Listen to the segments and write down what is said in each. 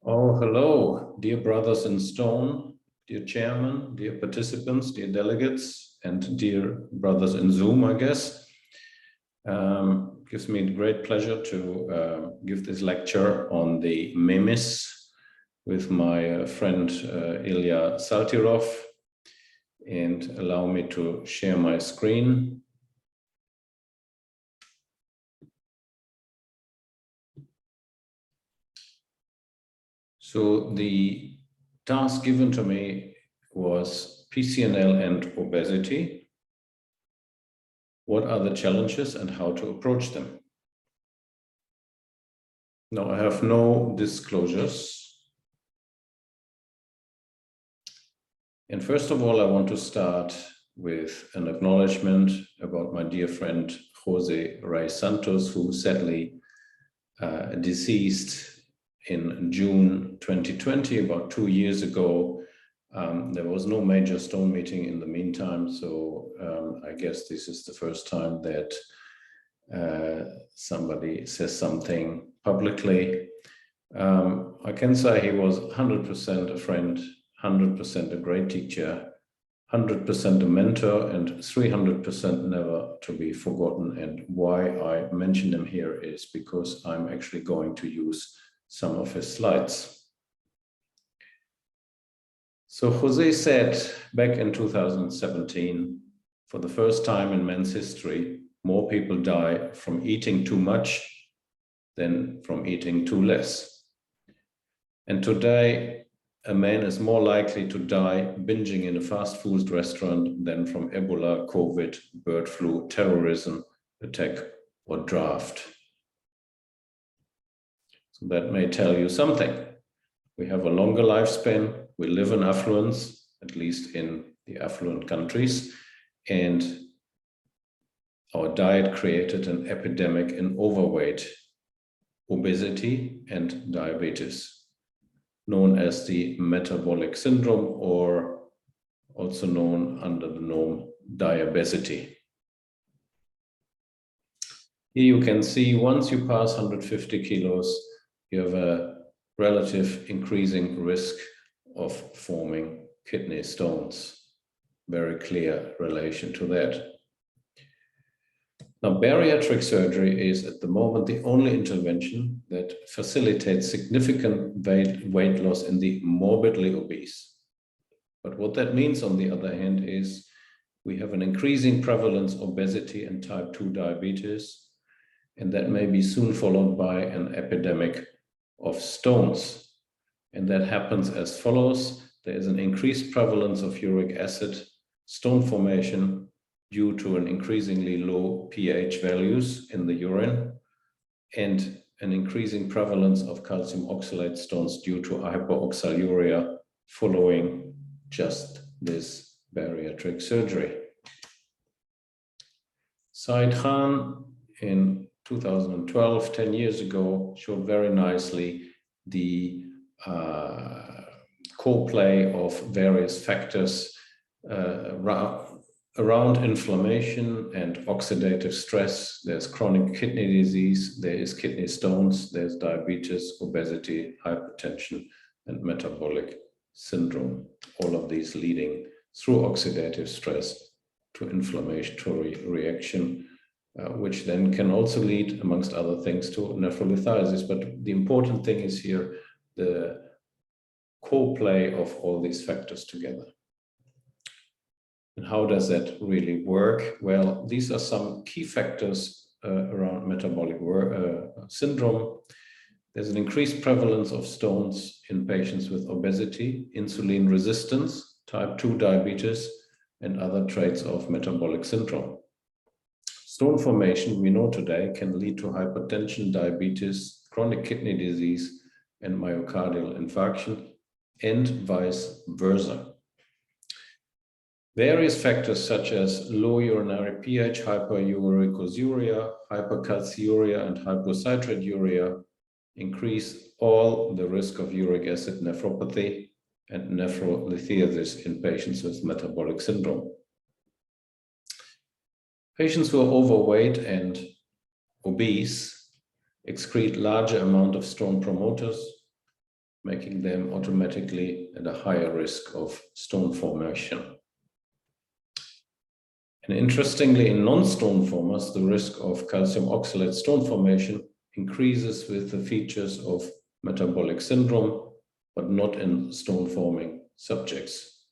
Oh, hello, dear brothers in stone, dear chairman, dear participants, dear delegates, and dear brothers in Zoom, I guess. Gives me great pleasure to give this lecture on the memes with my friend Ilya Saltyrov, and allow me to share my screen. So the task given to me was PCNL and obesity. What are the challenges and how to approach them? Now, I have no disclosures. And first of all, I want to start with an acknowledgement about my dear friend Jose Rey Santos, who sadly deceased in June 2020, about 2 years ago. There was no major stone meeting in the meantime, so I guess this is the first time that somebody says something publicly. I can say he was 100% a friend, 100% a great teacher, 100% a mentor, and 300% never to be forgotten. And why I mention him here is because I'm actually going to use some of his slides. So Jose said back in 2017, for the first time in men's history, more people die from eating too much than from eating too less. And today, a man is more likely to die binging in a fast food restaurant than from Ebola, COVID, bird flu, terrorism, attack, or draft. So that may tell you something. We have a longer lifespan, we live in affluence, at least in the affluent countries, and our diet created an epidemic in overweight, obesity, and diabetes, known as the Metabolic Syndrome, or also known under the name diabesity. Here you can see once you pass 150 kilos, you have a relative increasing risk of forming kidney stones. Very clear relation to that. Now, bariatric surgery is at the moment the only intervention that facilitates significant weight loss in the morbidly obese. But what that means, on the other hand, is we have an increasing prevalence of obesity and type 2 diabetes, and that may be soon followed by an epidemic of stones. And that happens as follows. There is an increased prevalence of uric acid stone formation due to an increasingly low pH values in the urine, and an increasing prevalence of calcium oxalate stones due to hyperoxaluria following just this bariatric surgery. Said Khan in 2012, 10 years ago, showed very nicely the co-play of various factors around inflammation and oxidative stress. There's chronic kidney disease, there is kidney stones, there's diabetes, obesity, hypertension, and metabolic syndrome. All of these leading through oxidative stress to inflammatory reaction, which then can also lead, amongst other things, to nephrolithiasis. But the important thing is here the co-play of all these factors together. And how does that really work? Well, these are some key factors around metabolic syndrome. There's an increased prevalence of stones in patients with obesity, insulin resistance, type 2 diabetes, and other traits of metabolic syndrome. Stone formation, we know today, can lead to hypertension, diabetes, chronic kidney disease, and myocardial infarction, and vice versa. Various factors such as low urinary pH, hyperuricosuria, hypercalciuria, and hypocitraturia increase all the risk of uric acid nephropathy and nephrolithiasis in patients with metabolic syndrome. Patients who are overweight and obese excrete larger amount of stone promoters, making them automatically at a higher risk of stone formation. And interestingly, in non-stone formers, the risk of calcium oxalate stone formation increases with the features of metabolic syndrome, but not in stone forming subjects.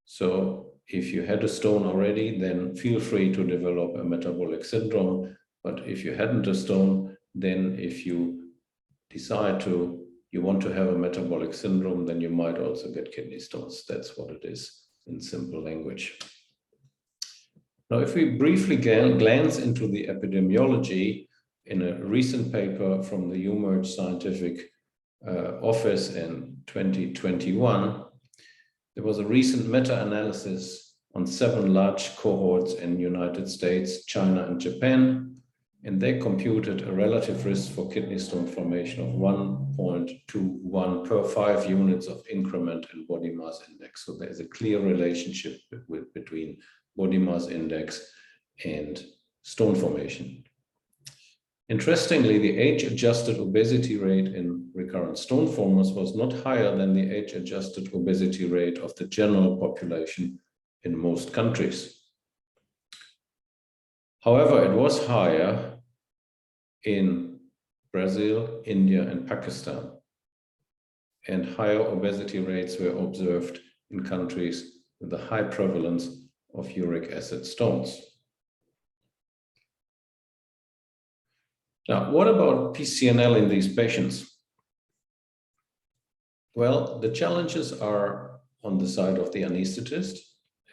So if you had a stone already, then feel free to develop a metabolic syndrome. But if you hadn't a stone, then if you decide you want to have a metabolic syndrome, then you might also get kidney stones. That's what it is in simple language. Now, if we briefly glance into the epidemiology in a recent paper from the UMerge Scientific Office in 2021, there was a recent meta-analysis on 7 large cohorts in United States, China, and Japan, and they computed a relative risk for kidney stone formation of 1.21 per 5 units of increment in body mass index. So there's a clear relationship between body mass index and stone formation. Interestingly, the age-adjusted obesity rate in recurrent stone formers was not higher than the age-adjusted obesity rate of the general population in most countries. However, it was higher in Brazil, India, and Pakistan, and higher obesity rates were observed in countries with a high prevalence of uric acid stones. Now, what about PCNL in these patients? Well, the challenges are on the side of the anesthetist,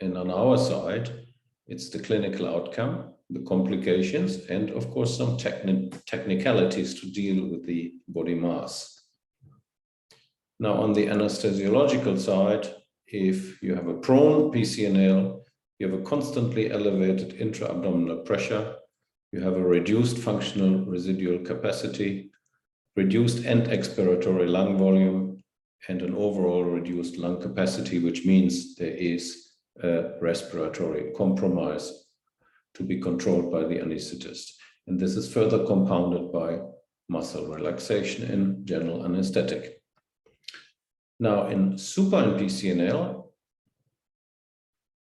and on our side, it's the clinical outcome, the complications, and of course, some technicalities to deal with the body mass. Now, on the anesthesiological side, if you have a prone PCNL, you have a constantly elevated intra-abdominal pressure, you have a reduced functional residual capacity, reduced end expiratory lung volume, and an overall reduced lung capacity, which means there is a respiratory compromise to be controlled by the anesthetist. And this is further compounded by muscle relaxation and general anesthetic. Now, in supine PCNL,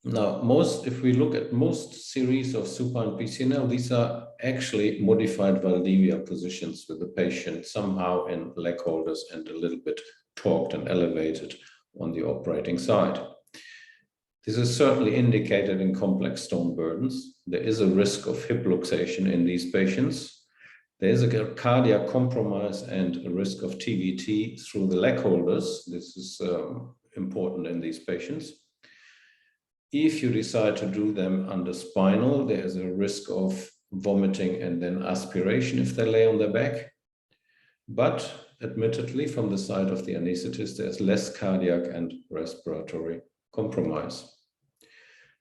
if we look at most series of supine PCNL, these are actually modified Valdivia positions with the patient somehow in leg holders and a little bit torqued and elevated on the operating side. This is certainly indicated in complex stone burdens. There is a risk of hip luxation in these patients. There is a cardiac compromise and a risk of TVT through the leg holders. This is important in these patients. If you decide to do them under spinal, there is a risk of vomiting and then aspiration if they lay on their back. But admittedly, from the side of the anesthetist, there's less cardiac and respiratory compromise.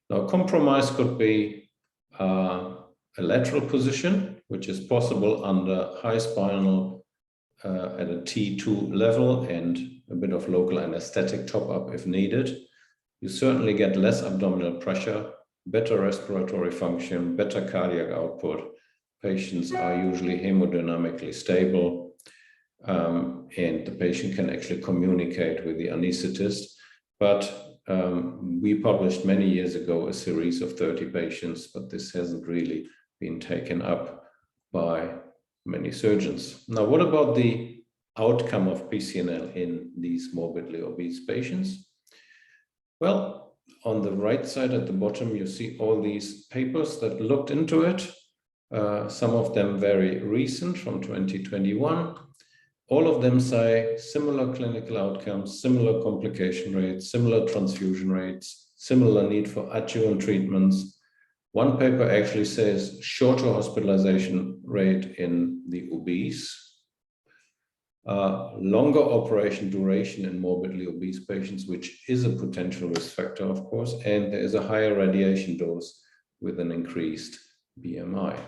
Now, compromise could be a lateral position, which is possible under high spinal at a T2 level and a bit of local anesthetic top-up if needed. You certainly get less abdominal pressure, better respiratory function, better cardiac output. Patients are usually hemodynamically stable, and the patient can actually communicate with the anesthetist. But we published many years ago a series of 30 patients, but this hasn't really been taken up by many surgeons. Now, what about the outcome of PCNL in these morbidly obese patients? Well, on the right side at the bottom, you see all these papers that looked into it, some of them very recent from 2021. All of them say similar clinical outcomes, similar complication rates, similar transfusion rates, similar need for adjuvant treatments. One paper actually says shorter hospitalization rate in the obese, longer operation duration in morbidly obese patients, which is a potential risk factor, of course, and there is a higher radiation dose with an increased BMI.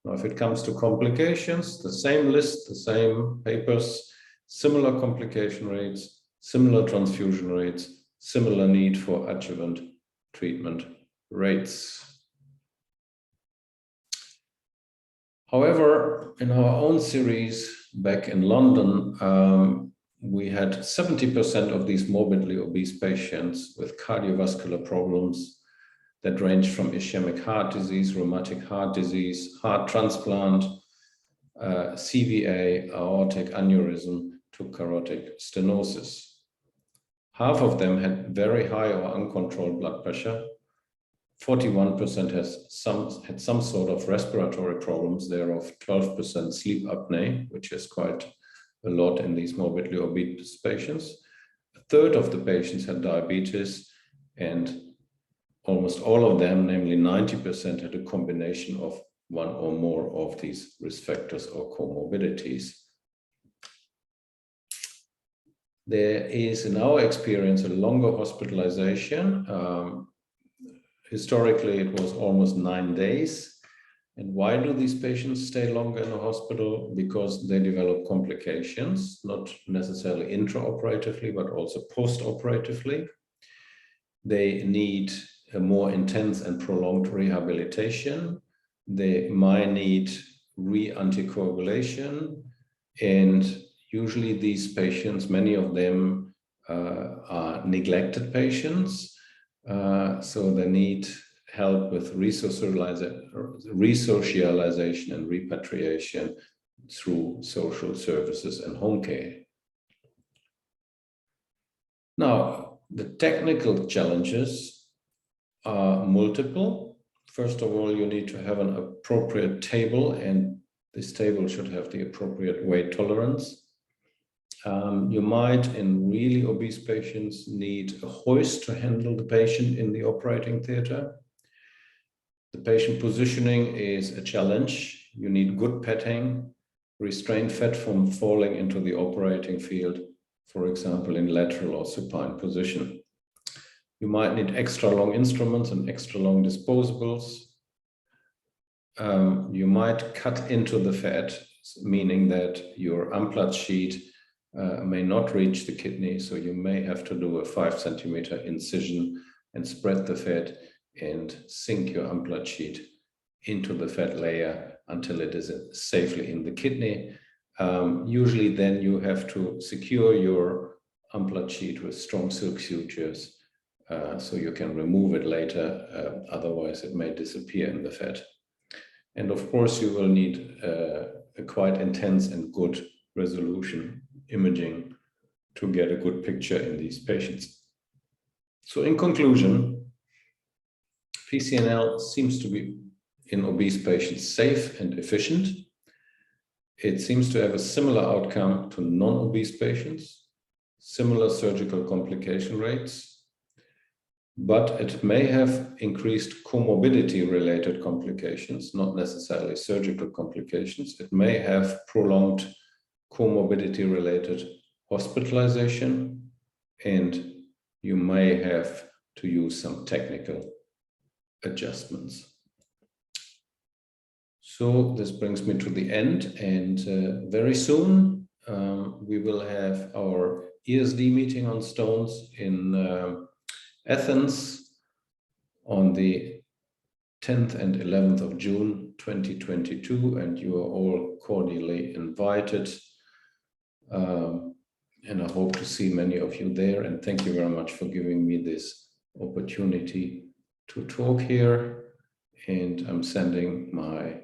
Now, if it comes to complications, the same list, the same papers, similar complication rates, similar transfusion rates, similar need for adjuvant treatment rates. However, in our own series back in London, we had 70% of these morbidly obese patients with cardiovascular problems that ranged from ischemic heart disease, rheumatic heart disease, heart transplant, CVA, aortic aneurysm to carotid stenosis. Half of them had very high or uncontrolled blood pressure. 41% had some sort of respiratory problems, thereof 12% sleep apnea, which is quite a lot in these morbidly obese patients. A third of the patients had diabetes, and almost all of them, namely 90%, had a combination of one or more of these risk factors or comorbidities. There is, in our experience, a longer hospitalization. Historically, it was almost 9 days. And why do these patients stay longer in the hospital? Because they develop complications, not necessarily intraoperatively, but also postoperatively. They need a more intense and prolonged rehabilitation. They might need re-anticoagulation. And usually these patients, many of them are neglected patients. So they need help with resocialization and repatriation through social services and home care. Now, the technical challenges are multiple. First of all, you need to have an appropriate table, and this table should have the appropriate weight tolerance. You might, in really obese patients, need a hoist to handle the patient in the operating theater. The patient positioning is a challenge. You need good padding, restrain fat from falling into the operating field, for example, in lateral or supine position. You might need extra long instruments and extra long disposables. You might cut into the fat, meaning that your unplugged sheet may not reach the kidney, so you may have to do a 5 centimeter incision and spread the fat and sink your unplugged sheet into the fat layer until it is safely in the kidney. Usually then you have to secure your unplugged sheet with strong silk sutures so you can remove it later, otherwise it may disappear in the fat. And of course you will need a quite intense and good resolution imaging to get a good picture in these patients. So in conclusion, PCNL seems to be in obese patients safe and efficient. It seems to have a similar outcome to non-obese patients, similar surgical complication rates, but it may have increased comorbidity-related complications, not necessarily surgical complications. It may have prolonged comorbidity-related hospitalization, and you may have to use some technical adjustments. So this brings me to the end, and very soon we will have our ESD meeting on stones in Athens on the 10th and 11th of June 2022, and you are all cordially invited. And I hope to see many of you there, and thank you very much for giving me this opportunity to talk here, and I'm sending my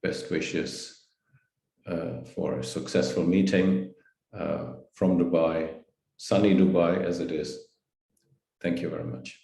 best wishes for a successful meeting from Dubai, sunny Dubai as it is. Thank you very much.